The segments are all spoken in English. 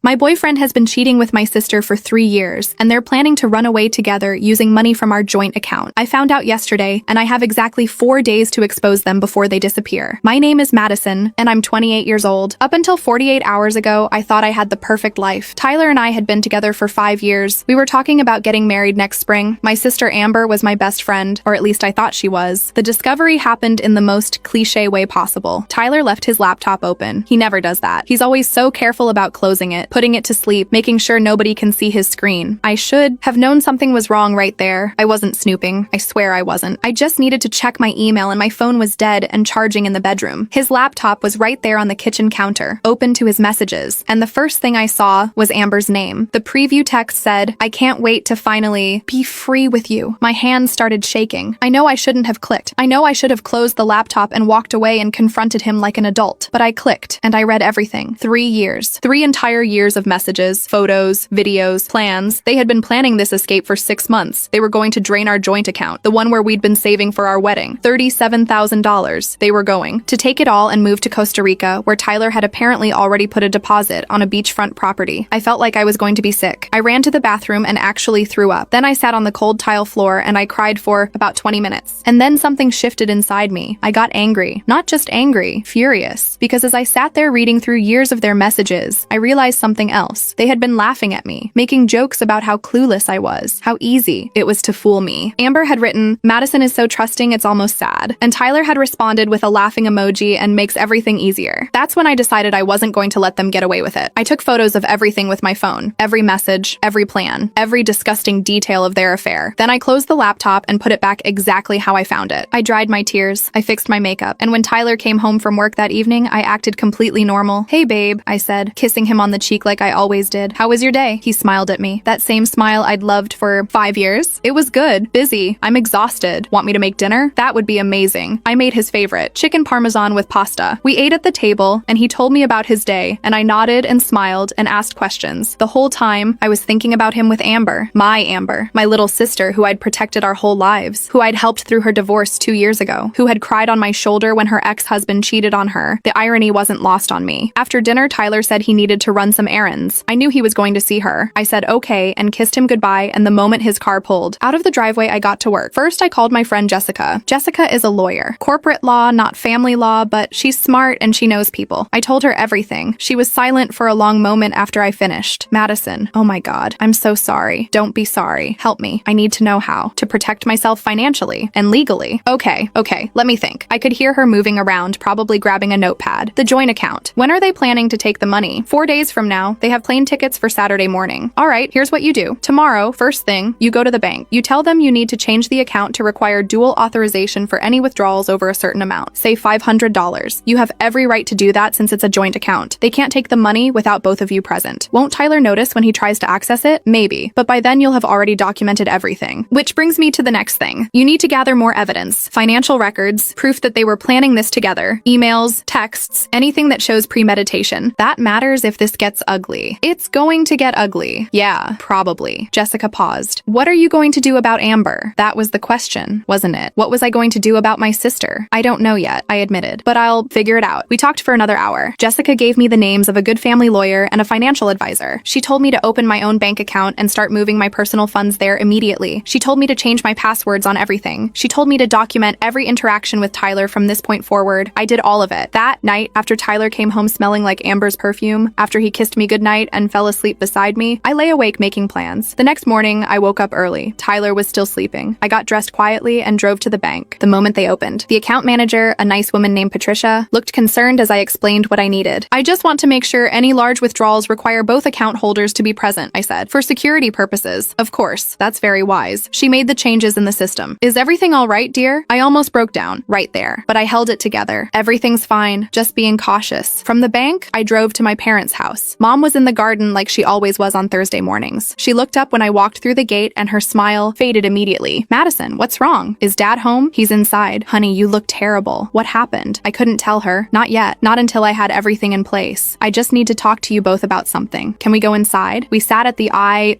My boyfriend has been cheating with my sister for 3 years, and they're planning to run away together using money from our joint account. I found out yesterday, and I have exactly 4 days to expose them before they disappear. My name is Madison, and I'm 28 years old. Up until 48 hours ago, I thought I had the perfect life. Tyler and I had been together for 5 years. We were talking about getting married next spring. My sister Amber was my best friend, or at least I thought she was. The discovery happened in the most cliche way possible. Tyler left his laptop open. He never does that. He's always so careful about closing it, putting it to sleep, making sure nobody can see his screen. I should have known something was wrong right there. I wasn't snooping. I swear I wasn't. I just needed to check my email and my phone was dead and charging in the bedroom. His laptop was right there on the kitchen counter, open to his messages, and the first thing I saw was Amber's name. The preview text said, "I can't wait to finally be free with you." My hands started shaking. I know I shouldn't have clicked. I know I should have closed the laptop and walked away and confronted him like an adult, but I clicked and I read everything. 3 years. 3 entire years of messages, photos, videos, plans. They had been planning this escape for 6 months. They were going to drain our joint account, the one where we'd been saving for our wedding. $37,000. They were going to take it all and move to Costa Rica, where Tyler had apparently already put a deposit on a beachfront property. I felt like I was going to be sick. I ran to the bathroom and actually threw up. Then I sat on the cold tile floor and I cried for about 20 minutes. And then something shifted inside me. I got angry. Not just angry, furious. Because as I sat there reading through years of their messages, I realized something else. They had been laughing at me, making jokes about how clueless I was, how easy it was to fool me. Amber had written, "Madison is so trusting it's almost sad." And Tyler had responded with a laughing emoji and makes everything easier. That's when I decided I wasn't going to let them get away with it. I took photos of everything with my phone, every message, every plan, every disgusting detail of their affair. Then I closed the laptop and put it back exactly how I found it. I dried my tears, I fixed my makeup, and when Tyler came home from work that evening, I acted completely normal. "Hey babe," I said, kissing him on the cheek like I always did. "How was your day?" He smiled at me. That same smile I'd loved for 5 years. "It was good. Busy. I'm exhausted. Want me to make dinner?" That would be amazing. I made his favorite, chicken parmesan with pasta. We ate at the table, and he told me about his day, and I nodded and smiled and asked questions. The whole time, I was thinking about him with Amber, my little sister who I'd protected our whole lives, who I'd helped through her divorce 2 years ago, who had cried on my shoulder when her ex-husband cheated on her. The irony wasn't lost on me. After dinner, Tyler said he needed to run some errands. I knew he was going to see her. I said okay and kissed him goodbye, and the moment his car pulled out of the driveway, I got to work. First, I called my friend Jessica. Jessica is a lawyer. Corporate law, not family law, but she's smart and she knows people. I told her everything. She was silent for a long moment after I finished. "Madison, oh my God, I'm so sorry. Don't be sorry. Help me. I need to know how to protect myself financially and legally." Okay, let me think. I could hear her moving around, probably grabbing a notepad. "The joint account. When are they planning to take the money?" 4 days from now. They have plane tickets for Saturday morning. "All right, here's what you do. Tomorrow, first thing, you go to the bank. You tell them you need to change the account to require dual authorization for any withdrawals over a certain amount, say $500. You have every right to do that since it's a joint account. They can't take the money without both of you present. Won't Tyler notice when he tries to access it? Maybe, but by then you'll have already documented everything. Which brings me to the next thing. You need to gather more evidence, financial records, proof that they were planning this together, emails, texts, anything that shows premeditation. That matters if this gets ugly. It's going to get ugly. Yeah, probably." Jessica paused. "What are you going to do about Amber?" That was the question, wasn't it? What was I going to do about my sister? "I don't know yet," I admitted, "but I'll figure it out." We talked for another hour. Jessica gave me the names of a good family lawyer and a financial advisor. She told me to open my own bank account and start moving my personal funds there immediately. She told me to change my passwords on everything. She told me to document every interaction with Tyler from this point forward. I did all of it. That night, after Tyler came home smelling like Amber's perfume, after he kissed me goodnight and fell asleep beside me, I lay awake making plans. The next morning, I woke up early. Tyler was still sleeping. I got dressed quietly and drove to the bank the moment they opened. The account manager, a nice woman named Patricia, looked concerned as I explained what I needed. "I just want to make sure any large withdrawals require both account holders to be present," I said. "For security purposes." "Of course. That's very wise." She made the changes in the system. "Is everything all right, dear?" I almost broke down right there, but I held it together. "Everything's fine. Just being cautious." From the bank, I drove to my parents' house. Mom was in the garden like she always was on Thursday mornings. She looked up when I walked through the gate and her smile faded immediately. "Madison, what's wrong? Is Dad home?" "He's inside." "Honey, you look terrible. What happened?" I couldn't tell her. Not yet. Not until I had everything in place. "I just need to talk to you both about something. Can we go inside?" We sat at the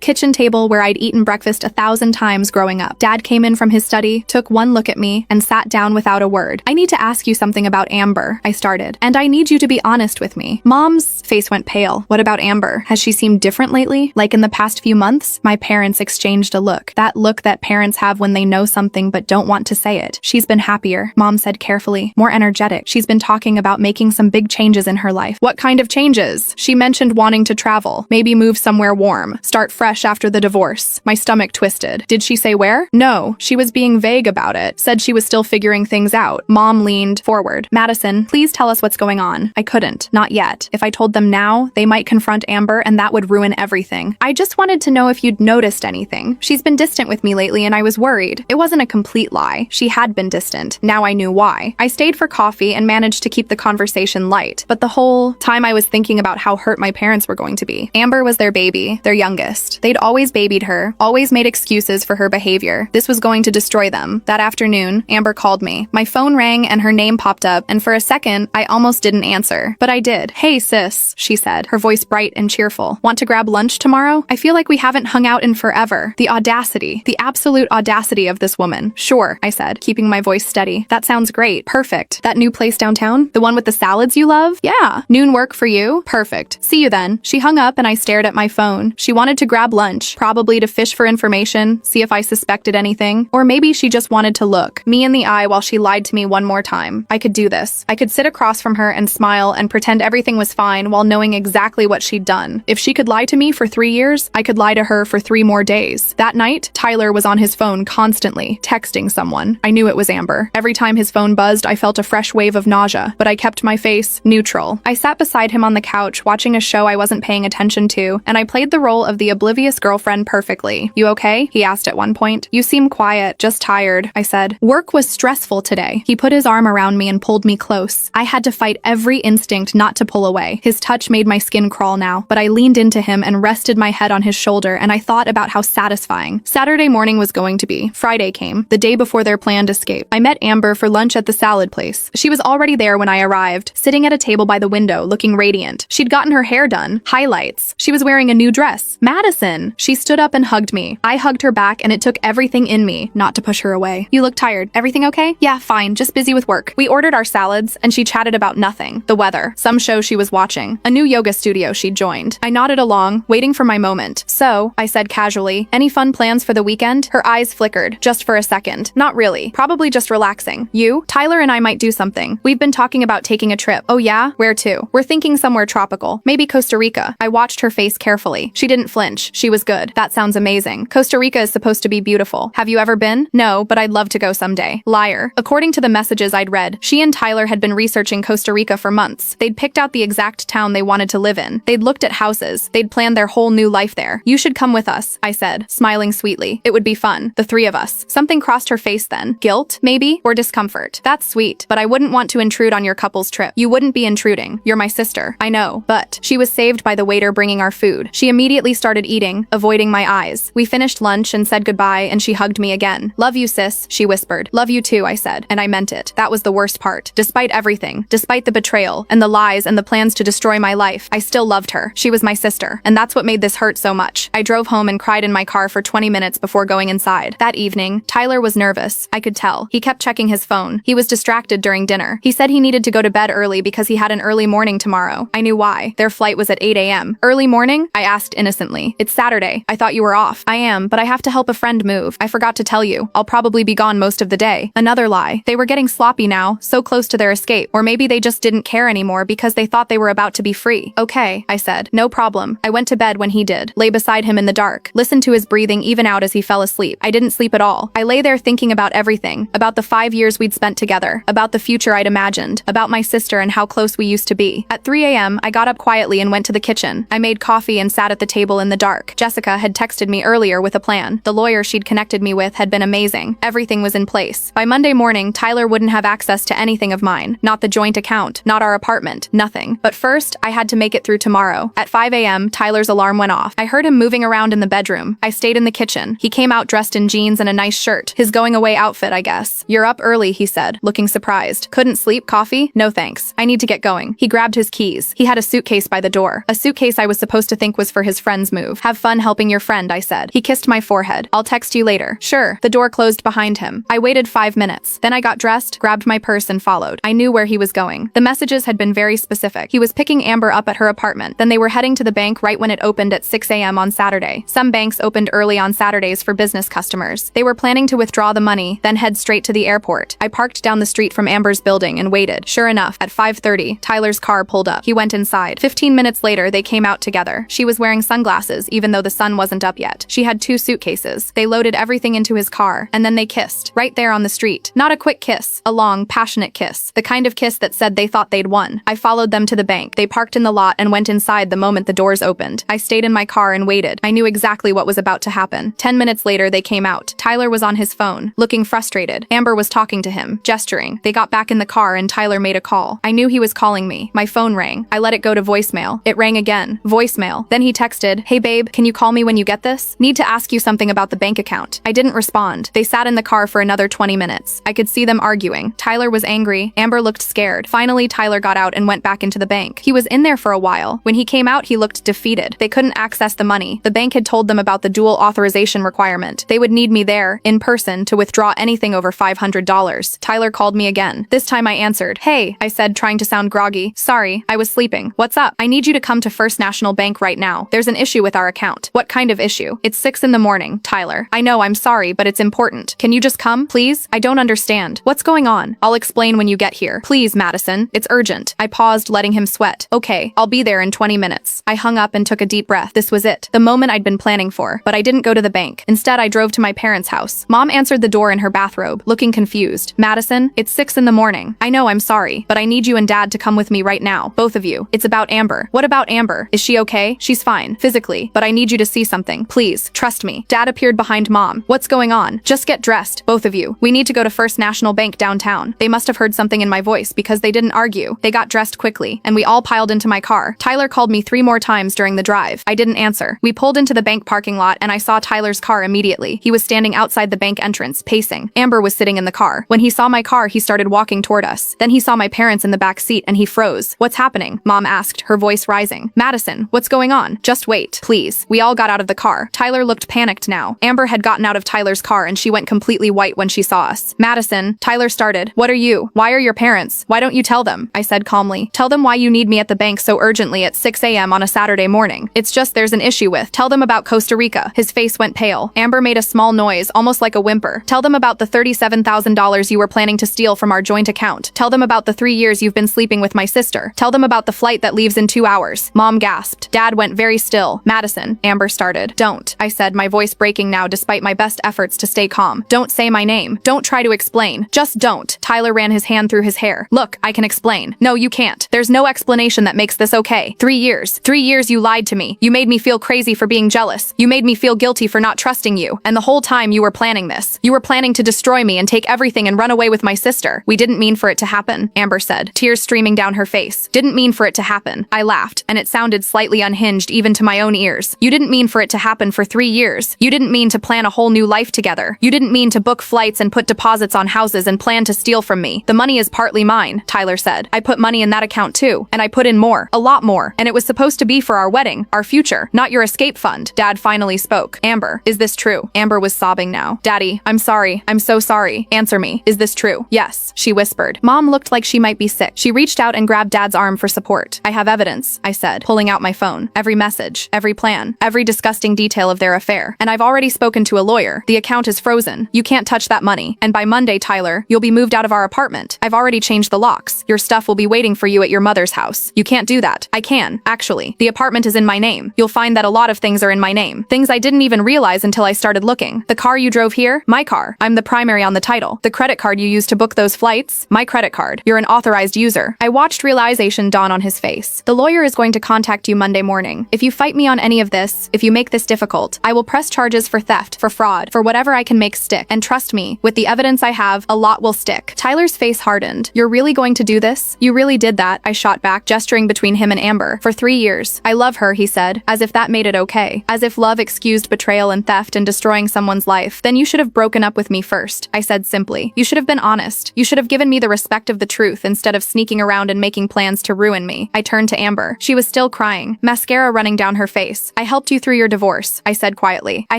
kitchen table where I'd eaten breakfast 1,000 times growing up. Dad came in from his study, took one look at me, and sat down without a word. "I need to ask you something about Amber," I started, "and I need you to be honest with me." Mom's face went pale. "What What about Amber? Has she seemed different lately? Like in the past few months? My parents exchanged a look. That look that parents have when they know something but don't want to say it. She's been happier, Mom said carefully, more energetic. She's been talking about making some big changes in her life. What kind of changes? She mentioned wanting to travel, maybe move somewhere warm, start fresh after the divorce. My stomach twisted. Did she say where? No, she was being vague about it, said she was still figuring things out. Mom leaned forward. Madison, please tell us what's going on. I couldn't. Not yet. If I told them now, they might confront Amber and that would ruin everything. I just wanted to know if you'd noticed anything. She's been distant with me lately and I was worried. It wasn't a complete lie. She had been distant. Now I knew why. I stayed for coffee and managed to keep the conversation light, but the whole time I was thinking about how hurt my parents were going to be. Amber was their baby, their youngest. They'd always babied her, always made excuses for her behavior. This was going to destroy them. That afternoon, Amber called me. My phone rang and her name popped up, and for a second, I almost didn't answer. But I did. Hey sis, she said, her voice bright and cheerful. Want to grab lunch tomorrow? I feel like we haven't hung out in forever. The audacity, the absolute audacity of this woman. Sure, I said, keeping my voice steady. That sounds great. Perfect. That new place downtown? The one with the salads you love? Yeah. Noon work for you? Perfect. See you then. She hung up and I stared at my phone. She wanted to grab lunch, probably to fish for information, see if I suspected anything, or maybe she just wanted to look me in the eye while she lied to me one more time. I could do this. I could sit across from her and smile and pretend everything was fine while knowing exactly what she'd done. If she could lie to me for 3 years, I could lie to her for 3 more days. That night, Tyler was on his phone constantly, texting someone. I knew it was Amber. Every time his phone buzzed, I felt a fresh wave of nausea, but I kept my face neutral. I sat beside him on the couch, watching a show I wasn't paying attention to, and I played the role of the oblivious girlfriend perfectly. You okay? He asked at one point. You seem quiet, just tired, I said. Work was stressful today. He put his arm around me and pulled me close. I had to fight every instinct not to pull away. His touch made my skin crawl now, but I leaned into him and rested my head on his shoulder, and I thought about how satisfying Saturday morning was going to be. Friday came, the day before their planned escape. I met Amber for lunch at the salad place. She was already there when I arrived, sitting at a table by the window, looking radiant. She'd gotten her hair done, highlights. She was wearing a new dress. Madison! She stood up and hugged me. I hugged her back, and it took everything in me not to push her away. You look tired. Everything okay? Yeah, fine. Just busy with work. We ordered our salads, and she chatted about nothing. The weather, some show she was watching, a new yoga studio she'd joined. I nodded along, waiting for my moment. So, I said casually, any fun plans for the weekend? Her eyes flickered, just for a second. Not really. Probably just relaxing. You? Tyler and I might do something. We've been talking about taking a trip. Oh yeah? Where to? We're thinking somewhere tropical. Maybe Costa Rica. I watched her face carefully. She didn't flinch. She was good. That sounds amazing. Costa Rica is supposed to be beautiful. Have you ever been? No, but I'd love to go someday. Liar. According to the messages I'd read, she and Tyler had been researching Costa Rica for months. They'd picked out the exact town they wanted to live in. They'd looked at houses. They'd planned their whole new life there. You should come with us, I said, smiling sweetly. It would be fun. The 3 of us. Something crossed her face then. Guilt, maybe? Or discomfort. That's sweet, but I wouldn't want to intrude on your couple's trip. You wouldn't be intruding. You're my sister. I know, but she was saved by the waiter bringing our food. She immediately started eating, avoiding my eyes. We finished lunch and said goodbye, and she hugged me again. Love you, sis, she whispered. Love you too, I said, and I meant it. That was the worst part. Despite everything, despite the betrayal, and the lies and the plans to destroy my life, I still loved her. She was my sister, and that's what made this hurt so much. I drove home and cried in my car for 20 minutes before going inside. That evening, Tyler was nervous. I could tell. He kept checking his phone. He was distracted during dinner. He said he needed to go to bed early because he had an early morning tomorrow. I knew why. Their flight was at 8 a.m. Early morning? I asked innocently. It's Saturday. I thought you were off. I am, but I have to help a friend move. I forgot to tell you. I'll probably be gone most of the day. Another lie. They were getting sloppy now, so close to their escape. Or maybe they just didn't care anymore because they thought they were about to be free. Okay, I said. No problem. I went to bed when he did. Lay beside him in the dark. Listened to his breathing even out as he fell asleep. I didn't sleep at all. I lay there thinking about everything. About the 5 years we'd spent together. About the future I'd imagined. About my sister and how close we used to be. At 3 a.m., I got up quietly and went to the kitchen. I made coffee and sat at the table in the dark. Jessica had texted me earlier with a plan. The lawyer she'd connected me with had been amazing. Everything was in place. By Monday morning, Tyler wouldn't have access to anything of mine. Not the joint account. Not our apartment. Nothing. But first, I had to make it through tomorrow. At 5 a.m., Tyler's alarm went off. I heard him moving around in the bedroom. I stayed in the kitchen. He came out dressed in jeans and a nice shirt. His going away outfit, I guess. You're up early, he said, looking surprised. Couldn't sleep? Coffee? No thanks. I need to get going. He grabbed his keys. He had a suitcase by the door. A suitcase I was supposed to think was for his friend's move. Have fun helping your friend, I said. He kissed my forehead. I'll text you later. Sure. The door closed behind him. I waited 5 minutes. Then I got dressed, grabbed my purse and followed. I knew where he was going. The messages had been very specific. He was picking Amber up at her apartment. Then they were heading to the bank right when it opened at 6 a.m. on Saturday. Some banks opened early on Saturdays for business customers. They were planning to withdraw the money, then head straight to the airport. I parked down the street from Amber's building and waited. Sure enough, at 5:30, Tyler's car pulled up. He went inside. 15 minutes later, they came out together. She was wearing sunglasses, even though the sun wasn't up yet. She had 2 suitcases. They loaded everything into his car, and then they kissed. Right there on the street. Not a quick kiss. A long, passionate kiss. The kind of kiss that said they thought they'd won. I followed them to the bank. They parked in the lot and went inside the moment the doors opened. I stayed in my car and waited. I knew exactly what was about to happen. 10 minutes later, they came out. Tyler was on his phone, looking frustrated. Amber was talking to him, gesturing. They got back in the car and Tyler made a call. I knew he was calling me. My phone rang. I let it go to voicemail. It rang again. Voicemail. Then he texted, "Hey babe, can you call me when you get this? Need to ask you something about the bank account." I didn't respond. They sat in the car for another 20 minutes. I could see them arguing. Tyler was angry. Amber looked scared. Finally, Tyler got out and went back into the bank. He was in there for a while. When he came out, he looked defeated. They couldn't access the money. The bank had told them about the dual authorization requirement. They would need me there, in person, to withdraw anything over $500. Tyler called me again. This time I answered. "Hey," I said, trying to sound groggy. "Sorry, I was sleeping. What's up? I need you to come to First National Bank right now. There's an issue with our account." "What kind of issue?" "It's 6 in the morning, Tyler. I know, I'm sorry, but it's important. Can you just come, please? I don't understand. What's going on?" "I'll explain when you get here. Please, Madison. It's urgent." I paused, letting him sweat. "Okay, I'll be there in 20 minutes. I hung up and took a deep breath. This was it. The moment I'd been planning for. But I didn't go to the bank. Instead, I drove to my parents' house. Mom answered the door in her bathrobe, looking confused. "Madison, it's 6 in the morning. I know, I'm sorry, but I need you and Dad to come with me right now. Both of you. It's about Amber." "What about Amber? Is she okay?" "She's fine, physically, but I need you to see something. Please, trust me." Dad appeared behind Mom. "What's going on? Just get dressed, both of you. We need to go to First National Bank downtown." They must have heard something in my voice because they didn't argue. They got dressed quickly, and we all piled into my car. Tyler called me 3 more times during the drive. I didn't answer. We pulled into the bank parking lot, and I saw Tyler's car immediately. He was standing outside the bank entrance, pacing. Amber was sitting in the car. When he saw my car, he started walking toward us. Then he saw my parents in the back seat, and he froze. "What's happening?" Mom asked, her voice rising. "Madison, what's going on? Just wait, please." We all got out of the car. Tyler looked panicked now. Amber had gotten out of Tyler's car, and she went completely white when she saw us. "Madison," Tyler started. "What are you? Why are your parents? Why don't you tell them?" I said calmly. "Tell them why you need me at the bank so urgently at 6 a.m. on a Saturday morning. It's just there's an issue with. Tell them about Costa Rica." His face went pale. Amber made a small noise, almost like a whimper. "Tell them about the $37,000 you were planning to steal from our joint account. Tell them about the 3 years you've been sleeping with my sister. Tell them about the flight that leaves in 2 hours. Mom gasped. Dad went very still. "Madison," Amber started. "Don't," I said, my voice breaking now despite my best efforts to stay calm. "Don't say my name. Don't try to explain. Just don't." Tyler ran his hand through his hair. "Look, I can explain." "No, you can't. There's no explanation that makes this okay. 3 years. 3 years you lied to me. You made me feel crazy for being jealous. You made me feel guilty for not trusting you. And the whole time you were planning this. You were planning to destroy me and take everything and run away with my sister. We didn't mean for it to happen," Amber said, tears streaming down her face. "Didn't mean for it to happen." I laughed, and it sounded slightly unhinged even to my own ears. "You didn't mean for it to happen for 3 years. You didn't mean to plan a whole new life together. You didn't mean to book flights and put deposits on houses and plan to steal from me. The money is partly mine," Tyler said. "I put money in that account too, and I put in more, a lot more, and it was supposed to be for our wedding, our future, not your escape fund." Dad finally spoke. "Amber, is this true?" Amber was sobbing now. "Daddy, I'm sorry. I'm so sorry. Answer me. Is this true?" "Yes," she whispered. Mom looked like she might be sick. She reached out and grabbed Dad's arm for support. "I have evidence," I said, pulling out my phone. "Every message, every plan, every disgusting detail of their affair. And I've already spoken to a lawyer. The account is frozen. You can't touch that money. And by Monday, Tyler, you'll be moved out of our apartment. I've already changed the locks. Your stuff will be waiting for you at your mother's house. You can't do that." "I can, actually. The apartment is in my name. You'll find that a lot of things are in my name. Things I didn't even realize until I started looking. The car you drove here? My car. I'm the primary on the title. The credit card you used to book those flights? My credit card. You're an authorized user." I watched realization dawn on his face. "The lawyer is going to contact you Monday morning. If you fight me on any of this, if you make this difficult, I will press charges for theft, for fraud, for whatever I can make stick. And trust me, with the evidence I have, a lot will stick." Tyler's face hardened. "You're really going to do this? You really did that?" I shot back, gesturing between him and Amber. "For 3 years. I love her," he said, as if that made it okay. "As if love excused betrayal and theft and destroying someone's life. Then you should have broken up with me first," I said simply. "You should have been honest. You should have given me the respect of the truth instead of sneaking around and making plans to ruin me." I turned to Amber. She was still crying, mascara running down her face. "I helped you through your divorce," I said quietly. "I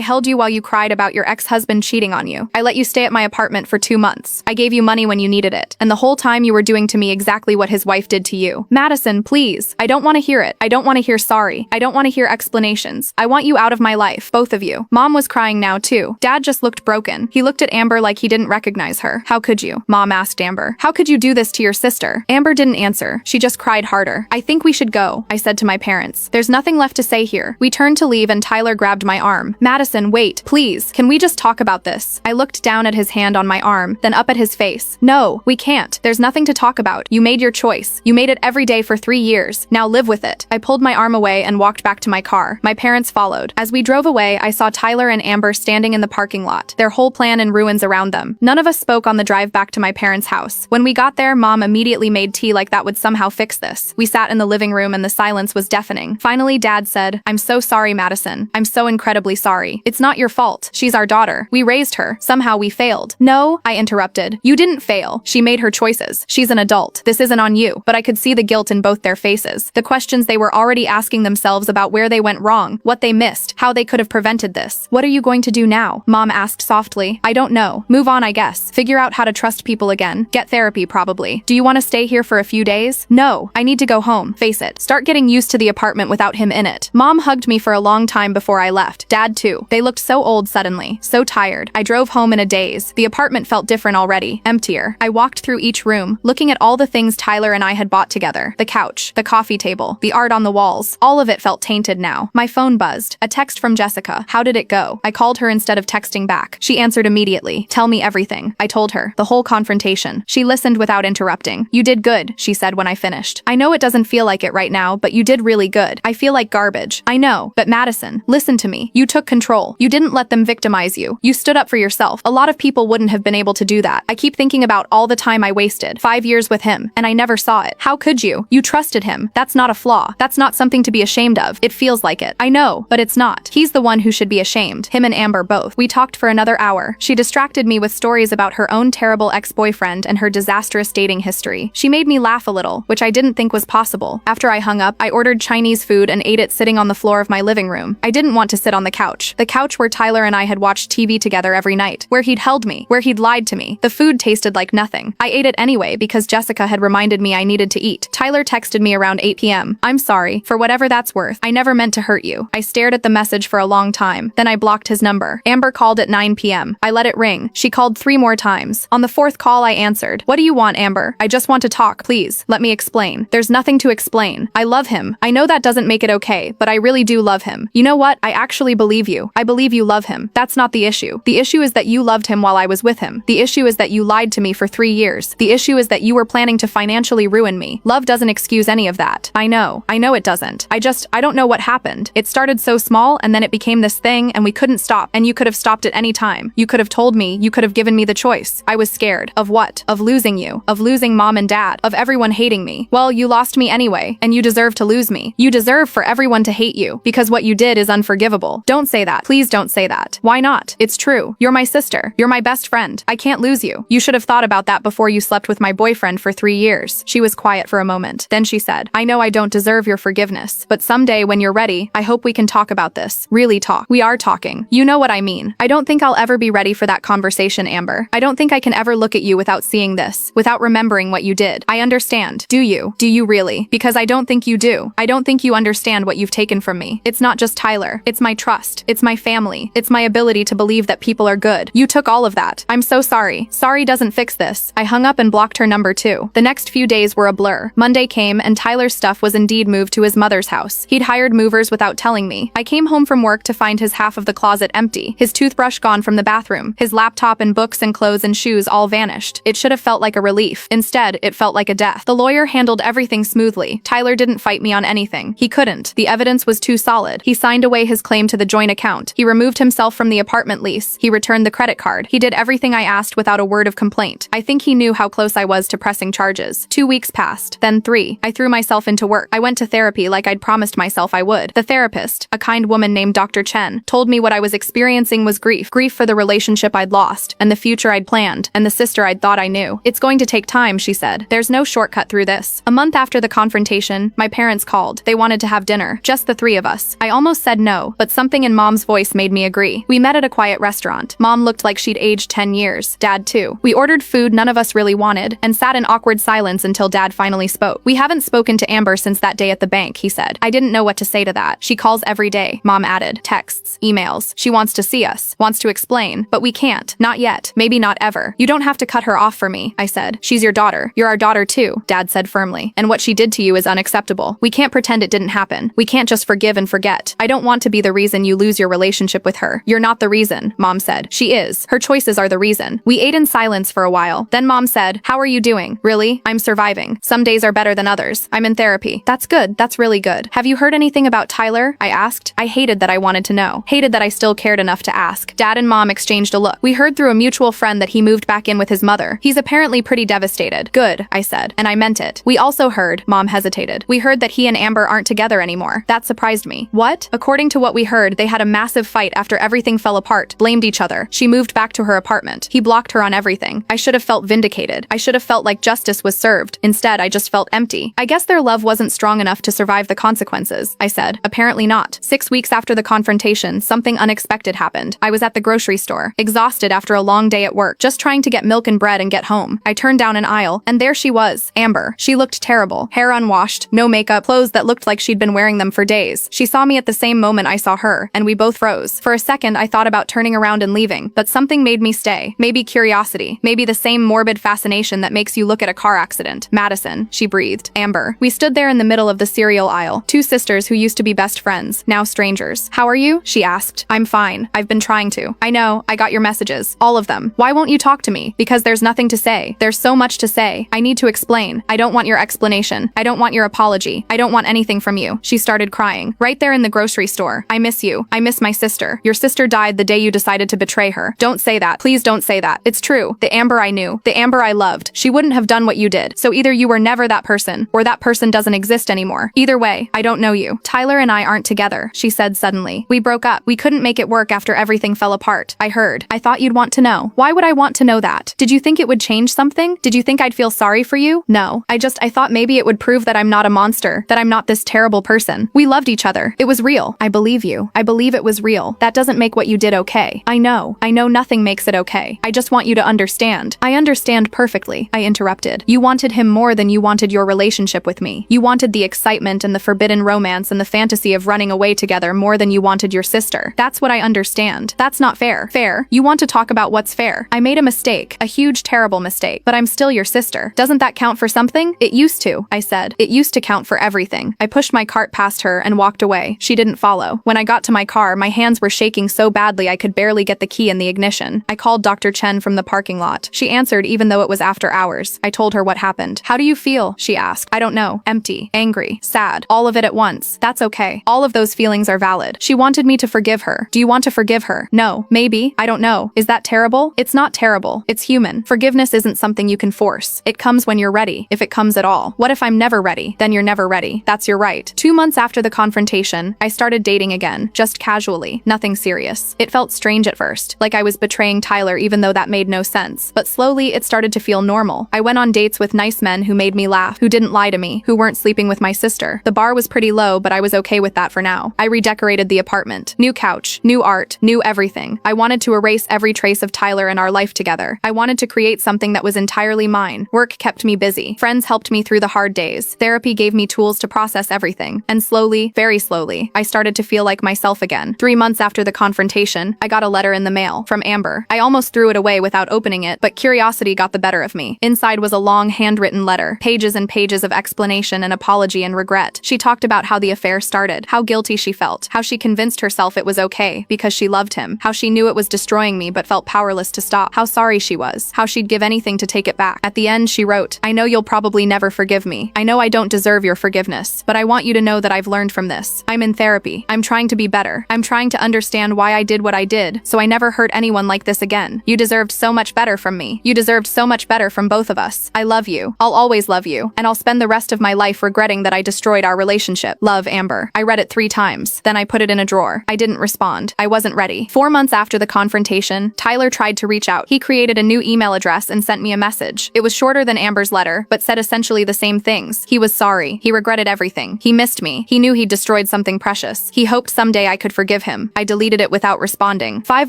held you while you cried about your ex-husband cheating on you. I let you stay at my apartment for 2 months. I gave you money when you needed it. And the whole time you were doing to me exactly what his wife did to you." "Madison, please. I don't want to hear it. I don't want to hear sorry. I don't want to hear explanations. I want you out of my life, both of you. Mom was crying now too. Dad just looked broken. He looked at Amber like he didn't recognize her. How could you? Mom asked Amber. How could you do this to your sister? Amber didn't answer. She just cried harder. I think we should go, I said to my parents. There's nothing left to say here. We turned to leave and Tyler grabbed my arm. Madison, wait, please. Can we just talk about this? I looked down at his hand on my arm, then up at his face. No, we can't. There's nothing to talk about. You made your choice. You made it every day for 3 years. Now live with it. I pulled my arm away and walked back to my car. My parents followed. As we drove away, I saw Tyler and Amber standing in the parking lot, their whole plan in ruins around them. None of us spoke on the drive back to my parents' house. When we got there, Mom immediately made tea like that would somehow fix this. We sat in the living room and the silence was deafening. Finally, Dad said, I'm so sorry, Madison. I'm so incredibly sorry. It's not your fault. She's our daughter. We raised her. Somehow we failed. No, I interrupted. You didn't fail. She made her choices. She's an adult. This isn't on you. But I could see the guilt in both their faces. The questions they were already asking themselves about where they went wrong, what they missed, how they could have prevented this. What are you going to do now? Mom asked softly. I don't know. Move on, I guess. Figure out how to trust people again. Get therapy, probably. Do you want to stay here for a few days? No, I need to go home. Face it. Start getting used to the apartment without him in it. Mom hugged me for a long time before I left. Dad too. They looked so old suddenly. So tired. I drove home in a daze. The apartment felt different already. Emptier. I walked through each room, looking at all the things Tyler and I had bought together. The couch, the coffee table, the art on the walls. All of it felt tainted now. My phone buzzed. A text from Jessica. How did it go? I called her instead of texting back. She answered immediately. Tell me everything. I told her. The whole confrontation. She listened without interrupting. You did good, she said when I finished. I know it doesn't feel like it right now, but you did really good. I feel like garbage. I know. But Madison, listen to me. You took control. You didn't let them victimize you. You stood up for yourself. A lot of people wouldn't have been able to do that. I keep thinking about all the time I wasted. 5 years with him, and I never saw it. How could you? You trusted him. That's not a flaw. That's not something to be ashamed of. It feels like it. I know, but it's not. He's the one who should be ashamed. Him and Amber both. We talked for another hour. She distracted me with stories about her own terrible ex-boyfriend and her disastrous dating history. She made me laugh a little, which I didn't think was possible. After I hung up, I ordered Chinese food and ate it sitting on the floor of my living room. I didn't want to sit on the couch. The couch where Tyler and I had watched TV together every night. Where he'd held me. Where he'd lied to me. The food tasted like nothing. I ate it anyway because Jessica had reminded me I needed to eat. Tyler texted me around 8 p.m. I'm sorry, for whatever that's worth. I never meant to hurt you. I stared at the message for a long time. Then I blocked his number. Amber called at 9 p.m. I let it ring. She called 3 more times. On the 4th call, I answered. What do you want, Amber? I just want to talk, please. Let me explain. There's nothing to explain. I love him. I know that doesn't make it okay, but I really do love him. You know what? I actually believe you. I believe you love him. That's not the issue. The issue is that you loved him while I was with him. The issue is that you lied to me for 3 years. The issue is that you were planning to financially ruin me. Love doesn't excuse any of that. I know it doesn't. I don't know what happened. It started so small and then it became this thing and we couldn't stop, and you could have stopped at any time. You could have told me, you could have given me the choice. I was scared. Of what? Of losing you. Of losing Mom and Dad. Of everyone hating me. Well, you lost me anyway, and you deserve to lose me. You deserve for everyone to hate you, because what you did is unforgivable. Don't say that. Please don't say that. Why not? It's true. You're my sister. You're my best friend. I can't lose you. You should have thought about that before you slept with my boyfriend for 3 years. She was quiet for a moment. Then she said, I know I don't deserve your forgiveness, but someday when you're ready, I hope we can talk about this. Really talk. We are talking. You know what I mean. I don't think I'll ever be ready for that conversation, Amber. I don't think I can ever look at you without seeing this, without remembering what you did. I understand. Do you? Do you really? Because I don't think you do. I don't think you understand what you've taken from me. It's not just Tyler. It's my trust. It's my family. It's my ability to believe that people are good. You took all of that. I'm so sorry. Sorry doesn't fix this. I hung up and blocked her number too. The next few days were a blur. Monday came and Tyler's stuff was indeed moved to his mother's house. He'd hired movers without telling me. I came home from work to find his half of the closet empty, his toothbrush gone from the bathroom, his laptop and books and clothes and shoes all vanished. It should have felt like a relief. Instead, it felt like a death. The lawyer handled everything smoothly. Tyler didn't fight me on anything. He couldn't. The evidence was too solid. He signed away his claim to the joint account. He removed himself from the apartment lease. He returned the credit card. He did everything I asked without a word of complaint. I think he knew how close I was to pressing charges. 2 weeks passed. Then 3. I threw myself into work. I went to therapy like I'd promised myself I would. The therapist, a kind woman named Dr. Chen, told me what I was experiencing was grief. Grief for the relationship I'd lost, and the future I'd planned, and the sister I'd thought I knew. It's going to take time, she said. There's no shortcut through this. A month after the confrontation, my parents called. They wanted to have dinner. Just the 3 of us. I almost said no, but something in Mom's voice made me agree. We met at a quiet restaurant. Mom looked like she'd aged 10 years. Dad too. We ordered food none of us really wanted, and sat in awkward silence until Dad finally spoke. We haven't spoken to Amber since that day at the bank, he said. I didn't know what to say to that. She calls every day, Mom added. Texts, emails. She wants to see us, wants to explain, but we can't. Not yet. Maybe not ever. You don't have to cut her off for me, I said. She's your daughter. You're our daughter too, Dad said firmly. And what she did to you is unacceptable. We can't pretend it didn't happen. We can't just forgive and forget. I don't want to be the reason you lose your relationship with her. You're not the reason, Mom said. She is. Her choices are the reason. We ate in silence for a while. Then Mom said, how are you doing? Really? I'm surviving. Some days are better than others. I'm in therapy. That's good. That's really good. Have you heard anything about Tyler? I asked. I hated that I wanted to know. Hated that I still cared enough to ask. Dad and Mom exchanged a look. We heard through a mutual friend that he moved back in with his mother. He's apparently pretty devastated. Good, I said. And I meant it. We also heard, Mom hesitated. We heard that he and Amber aren't together anymore. That surprised me. What? According to what we heard, they had a massive fight after everything fell apart, blamed each other. She moved back to her apartment. He blocked her on everything. I should have felt vindicated. I should have felt like justice was served. Instead, I just felt empty. I guess their love wasn't strong enough to survive the consequences, I said. Apparently not. 6 weeks after the confrontation, something unexpected happened. I was at the grocery store, exhausted after a long day at work, just trying to get milk and bread and get home. I turned down an aisle, and there she was, Amber. She looked terrible. Hair unwashed, no makeup, clothes that looked like she'd been wearing them for days. She saw me at the same moment I saw her, and we both froze. For a second, I thought about turning around and leaving, but something made me stay. Maybe curiosity. Maybe the same morbid fascination that makes you look at a car accident. Madison, she breathed. Amber. We stood there in the middle of the cereal aisle, two sisters who used to be best friends, now strangers. How are you? She asked. I'm fine. I've been trying to. I know. I got your messages. All of them. Why won't you talk to me? Because there's nothing to say. There's so much to say. I need to explain. I don't want your explanation. I don't want your apology. I don't want anything from you. She started crying. Right there in the grocery store. I miss you. I miss my sister. Your sister died the day you decided to betray her. Don't say that. Please don't say that. It's true. The Amber I knew. The Amber I loved. She wouldn't have done what you did. So either you were never that person, or that person doesn't exist anymore. Either way, I don't know you. Tyler and I aren't together, she said suddenly. We broke up. We couldn't make it work after everything fell apart. I heard. I thought you'd want to know. Why would I want to know that? Did you think it would change something? Did you think I'd feel sorry for you? No. I thought maybe it would prove that I'm not a monster, that I'm not this terrible person. We loved each other. It was real. I believe you. I believe it was real. That doesn't make what you did okay. I know. I know nothing makes it okay. I just want you to understand. I understand perfectly, I interrupted. You wanted him more than you wanted your relationship with me. You wanted the excitement and the forbidden romance and the fantasy of running away together more than you wanted your sister. That's what I understand. That's not fair. Fair? You want to talk about what's fair. I made a mistake. A huge, terrible mistake. But I'm still your sister. Doesn't that count for something? It used to, I said. It used to count for everything. I pushed my cart past her and walked away. She didn't follow. When I got to my car, my hands were shaking so badly I could barely get the key in the ignition. I called Dr. Chen from the parking lot. She answered even though it was after hours. I told her what happened. How do you feel? She asked. I don't know. Empty, angry, sad, all of it at once. That's okay. All of those feelings are valid. She wanted me to forgive her. Do you want to forgive her? No. Maybe. I don't know. Is that terrible? It's not terrible. It's human. Forgiveness isn't something you can force. It comes when you're ready, if it comes at all. What if I'm never ready? Then you're never ready. That's your right. 2 months after the confrontation, I started dating again, just casually, nothing serious. It felt strange at first, like I was betraying Tyler even though that made no sense. But slowly, it started to feel normal. I went on dates with nice men who made me laugh, who didn't lie to me, who weren't sleeping with my sister. The bar was pretty low, but I was okay with that for now. I redecorated the apartment. New couch, new art, new everything. I wanted to erase every trace of Tyler and our life together. I wanted to create something that was entirely mine. Work kept me busy. Friends helped me through the hard days. Therapy gave me tools to process everything. And slowly, very slowly, I started to feel like myself again. 3 months after the confrontation, I got a letter in the mail from Amber. I almost threw it away without opening it, but curiosity got the better of me. Inside was a long handwritten letter, pages and pages of explanation and apology and regret. She talked about how the affair started, how guilty she felt, how she convinced herself it was okay because she loved him, how she knew it was destroying me but felt powerless to stop, how sorry she was, how she'd give anything to take it back. At the end, she wrote, I know you'll probably never forgive me. I know I don't deserve your forgiveness, but I want you to know that I've learned from this. I'm in therapy. I'm trying to be better. I'm trying to understand why I did what I did, so I never hurt anyone like this again. You deserved so much better from me. You deserved so much better from both of us. I love you. I'll always love you, and I'll spend the rest of my life regretting that I destroyed our relationship. Love, Amber. I read it 3 times. Then I put it in a drawer. I didn't respond. I wasn't ready. 4 months after the confrontation, Tyler tried to reach out. He created a new email address and sent me a message. It was shorter than Amber's letter, but said essentially the same things. He was sorry. He regretted everything. He missed me. He knew he'd destroyed something precious. He hoped someday I could forgive him. I deleted it without responding. 5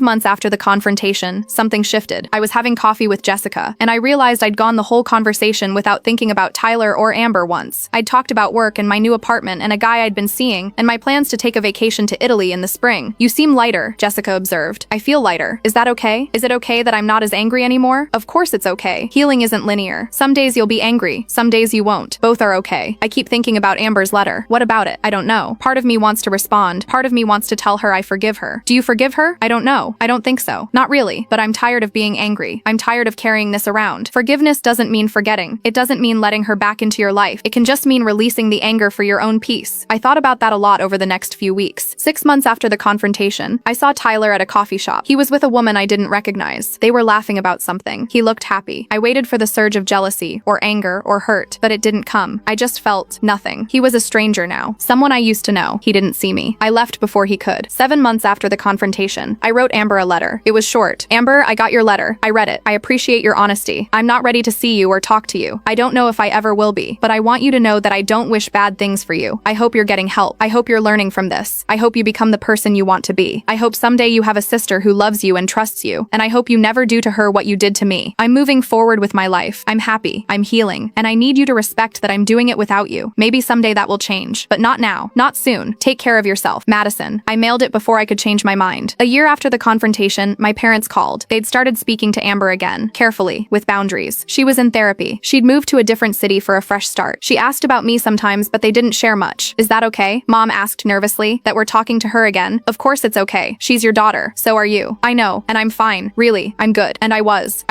months after the confrontation, something shifted. I was having coffee with Jessica, and I realized I'd gone the whole conversation without thinking about Tyler or Amber once. months. I'd talked about work and my new apartment and a guy I'd been seeing, and my plans to take a vacation to Italy in the spring. You seem lighter, Jessica observed. I feel lighter. Is that okay? Is it okay that I'm not as angry anymore? Of course it's okay. Healing isn't linear. Some days you'll be angry, some days you won't. Both are okay. I keep thinking about Amber's letter. What about it? I don't know. Part of me wants to respond. Part of me wants to tell her I forgive her. Do you forgive her? I don't know. I don't think so. Not really, but I'm tired of being angry. I'm tired of carrying this around. Forgiveness doesn't mean forgetting. It doesn't mean letting her back into your life. It can just mean releasing the anger for your own peace. I thought about that a lot over the next few weeks. 6 months after the confrontation, I saw Tyler at a coffee shop. He was with a woman I didn't recognize. They were laughing about something. He looked happy. I waited for the surge of jealousy, or anger, or hurt, but it didn't come. I just felt nothing. He was a stranger now. Someone I used to know. He didn't see me. I left before he could. 7 months after the confrontation, I wrote Amber a letter. It was short. Amber, I got your letter. I read it. I appreciate your honesty. I'm not ready to see you or talk to you. I don't know if I ever will be, but I want you to know that I don't wish bad things for you. I hope you're getting help. I hope you're learning from this. I hope you become the person you want to be. I hope someday you have a sister who loves you and trusts you, and I hope you never do to her what you did to me. I'm moving forward with my life. I'm happy. I'm healing, and I need you to respect that I'm doing it without you. Maybe someday that will change, but not now. Not soon. Take care of yourself. Madison. I mailed it before I could change my mind. A year after the confrontation, my parents called. They'd started speaking to Amber again, carefully, with boundaries. She was in therapy. She'd moved to a different city for a fresh start. She asked about me sometimes, but they didn't share much. Is that okay? Mom asked nervously. That we're talking to her again? Of course it's okay. She's your daughter. So are you. I know, and I'm fine. Really, I'm good. And I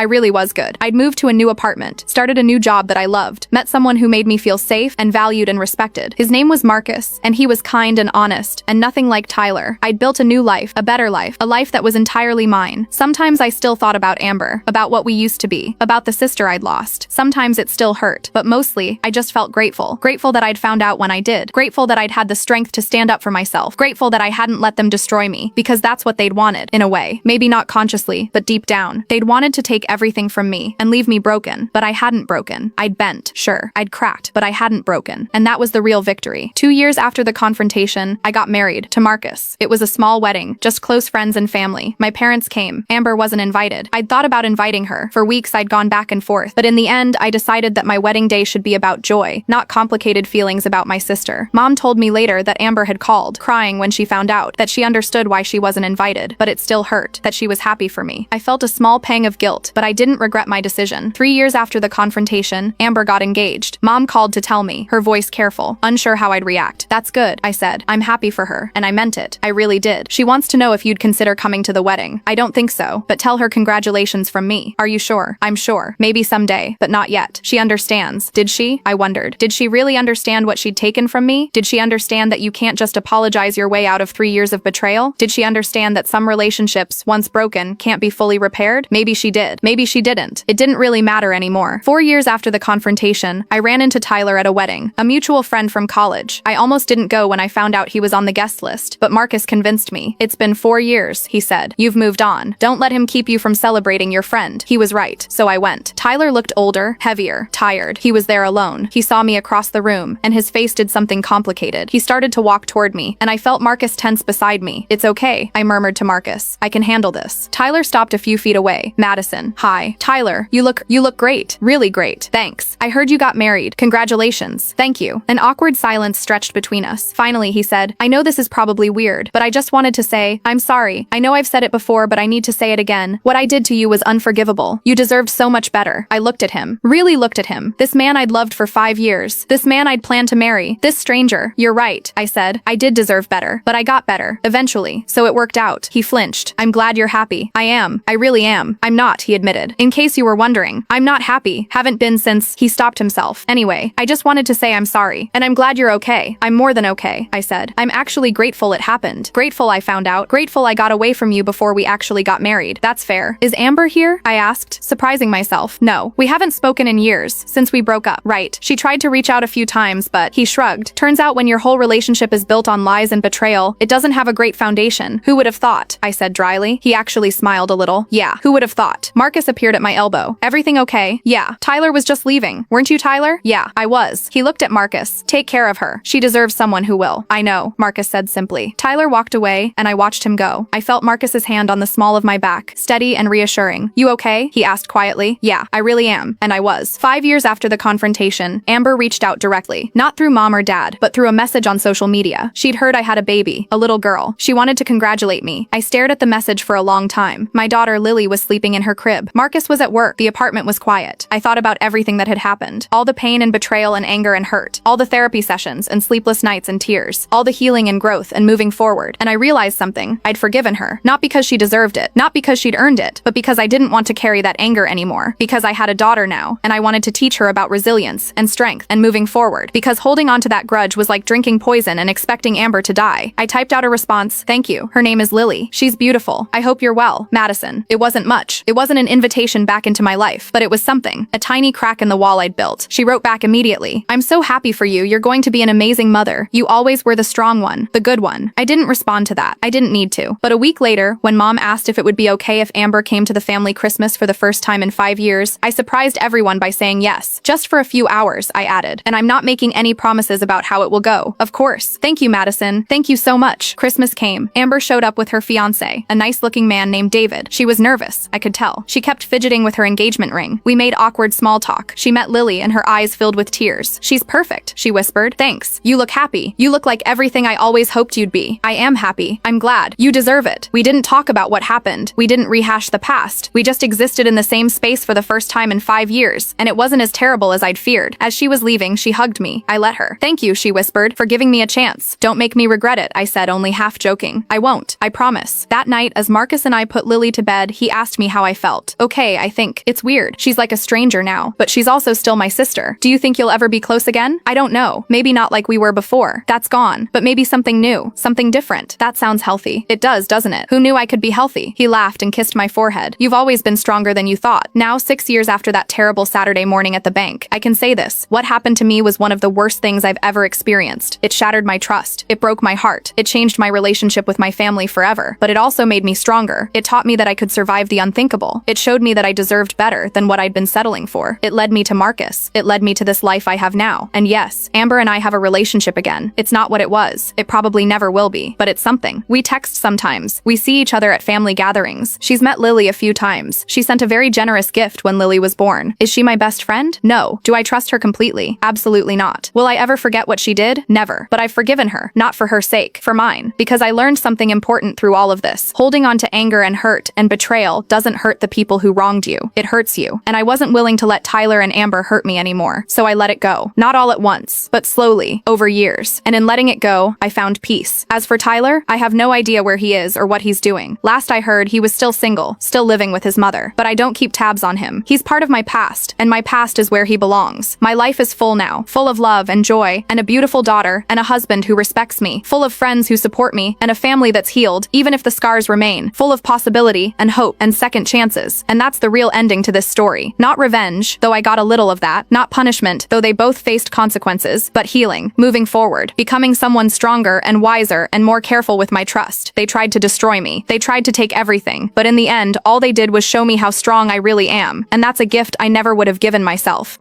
really was good. I'd moved to a new apartment, started a new job that I loved, met someone who made me feel safe and valued and respected. His name was Marcus, and he was kind and honest, and nothing like Tyler. I'd built a new life, a better life, a life that was entirely mine. Sometimes I still thought about Amber, about what we used to be, about the sister I'd lost. Sometimes it still hurt, but mostly, I just felt grateful. Grateful that I'd found out when I did. Grateful that I'd had the strength to stand up for myself. Grateful that I hadn't let them destroy me, because that's what they'd wanted, in a way. Maybe not consciously, but deep down. They'd wanted to take everything from me and leave me broken, but I hadn't broken. I'd bent, sure, I'd cracked, but I hadn't broken. And that was the real victory. 2 years after the confrontation, I got married to Marcus. It was a small wedding, just close friends and family. My parents came. Amber wasn't invited. I'd thought about inviting her. For weeks I'd gone back and forth, but in the end I decided that my wedding day should be about joy, not complicated feelings about my sister. Mom told me later that Amber had called, crying when she found out, that she understood why she wasn't invited, but it still hurt, that she was happy for me. I felt a small pang of guilt, but I didn't regret my decision. 3 years after the confrontation, Amber got engaged. Mom called to tell me, her voice careful, unsure how I'd react. That's good, I said. I'm happy for her, and I meant it. I really did. She wants to know if you'd consider coming to the wedding. I don't think so, but tell her congratulations from me. Are you sure? I'm sure. Maybe someday, but not yet. She understands. Did she? I wondered. Did she really understand what she'd taken from me? Did she understand that you can't just apologize your way out of 3 years of betrayal? Did she understand that some relationships, once broken, can't be fully repaired? Maybe she did. Maybe she didn't. It didn't really matter anymore. 4 years after the confrontation, I ran into Tyler at a wedding, a mutual friend from college. I almost didn't go when I found out he was on the guest list, but Marcus convinced me. It's been 4 years, he said. You've moved on. Don't let him keep you from celebrating your friend. He was right, so I went. Tyler looked older, heavier, tired. He was there alone. He saw me across the room, and his face did something complicated. He started to walk toward me, and I felt Marcus tense beside me. It's okay, I murmured to Marcus. I can handle this. Tyler stopped a few feet away. Madison. Hi. Tyler, you look great. Really great. Thanks. I heard you got married. Congratulations. Thank you. An awkward silence stretched between us. Finally, he said, I know this is probably weird, but I just wanted to say, I'm sorry. I know I've said it before, but I need to say it again. What I did to you was unforgivable. You deserved so much better. I looked at him. Really looked at him. This man I'd loved for 5 years. This man I'd planned to marry. This stranger. You're right, I said. I did deserve better, but I got better. Eventually. So it worked out. He flinched. I'm glad you're happy. I am. I really am. I'm not, he admitted. In case you were wondering, I'm not happy. Haven't been since. He stopped himself. Anyway, I just wanted to say I'm sorry. And I'm glad you're okay. I'm more than okay, I said. I'm actually grateful it happened. Grateful I found out. Grateful I got away from you before we actually got married. That's fair. Is Amber here? I asked, surprising myself. No, we haven't spoken in years, since we broke up. Right. She tried to reach out a few times, but he shrugged. Turns out when your whole relationship is built on lies and betrayal, it doesn't have a great foundation. Who would have thought? I said dryly. He actually smiled a little. Yeah, who would have thought? Marcus appeared at my elbow. Everything okay? Yeah. Tyler was just leaving. Weren't you Tyler? Yeah, I was. He looked at Marcus. Take care of her. She deserves someone who will. I know, Marcus said simply. Tyler walked away, and I watched him go. I felt Marcus's hand on the small of my back, steady and reassuring. You okay? He asked quietly. Yeah, I really am. And I was. 5 years after the confrontation, Amber reached out directly, not through mom or dad, but through a message on social media. She'd heard I had a baby, a little girl. She wanted to congratulate me. I stared at the message for a long time. My daughter Lily was sleeping in her crib. Marcus was at work. The apartment was quiet. I thought about everything that had happened. All the pain and betrayal and anger and hurt. All the therapy sessions and sleepless nights and tears. All the healing and growth and moving forward. And I realized something. I'd forgiven her. Not because she deserved it. Not because she'd earned it. But because I didn't want to carry that anger anymore. Because I had a daughter now. And I wanted to teach her about resilience and strength and moving forward. Because holding on to that grudge was like drinking poison and expecting Amber to die. I typed out a response. Thank you. Her name is Lily. She's beautiful. I hope you're well. Madison. It wasn't much. It wasn't an invitation back into my life. But it was something. A tiny crack in the wall I'd built. She wrote back immediately. I'm so happy for you. You're going to be an amazing mother. You always were the strong one. The good one. I didn't respond to that. I didn't need to. But a week later, when mom asked if it would be okay if Amber came to the family Christmas for the first time in 5 years, I surprised everyone by saying yes. Just for a few hours, I added. And I'm not making any promises about how it will go. Of course. Thank you, Madison. Thank you so much. Christmas came. Amber showed up with her fiancé, a nice-looking man named David. She was nervous. I could tell. She kept fidgeting with her engagement ring. We made awkward small talk. She met Lily and her eyes filled with tears. She's perfect, she whispered. Thanks. You look happy. You look like everything I always hoped you'd be. I am happy. I'm glad. You deserve it. We didn't talk about what happened. We didn't rehash the past. We just existed in the same space for the first time in 5 years, and it wasn't as terrible as I'd feared. As she was leaving, she hugged me. I let her. Thank you, she whispered, for giving me a chance. Don't make me regret it, I said, only half joking. I won't. I promise. That night, as Marcus and I put Lily to bed, he asked me how I felt. Okay, I think. It's weird. She's like a stranger now, but she's also still my sister. Do you think you'll ever be close again? I don't know. Maybe not like we were before. That's gone. But maybe something new. Something different. That sounds healthy. It does, doesn't it? Who knew I could be healthy? He laughed and kissed my forehead. You've always been stronger than you thought. Now, 6 years after that terrible Saturday morning at the bank, I can say this. What happened to me was one of the worst things I've ever experienced. It shattered my trust. It broke my heart. It changed my relationship with my family forever. But it also made me stronger. It taught me that I could survive the unthinkable. It showed me that I deserved better than what I'd been settling for. It led me to Marcus. It led me to this life I have now. And yes, Amber and I have a relationship again. It's not what it was. It probably never will be. But it's something. We text sometimes. We see each other at family gatherings. She's met Lily a few times. She sent a very generous gift when Lily was born. Is she my best friend? No. Do I trust her completely? Absolutely not. Will I ever forget what she did? Never. But I've forgiven her. Not for her sake. For mine. Because I learned something important through all of this. Holding on to anger and hurt and betrayal doesn't hurt the people who wronged you. It hurts you. And I wasn't willing to let Tyler and Amber hurt me anymore. So I let it go. Not all at once, but slowly, over years. And in letting it go, I found peace. As for Tyler, I have no idea where he is or what he's doing. Last I heard, he was still single, still living with his mother. But I don't keep tabs on him. He's part of my past, and my past is where he belongs. My life is full now, full of love and joy, and a beautiful daughter, and a husband who respects me, full of friends who support me, and a family that's healed, even if the scars remain, full of possibility and hope and second chances. And that's the real ending to this story. Not revenge, though I got a little of that. Not punishment, though they both faced consequences, but healing, moving forward, becoming someone stronger and wiser and more careful with my trust. They tried to destroy me. They tried to take everything. But in the end, all they did was show me how strong I really am. And that's a gift I never would have given myself.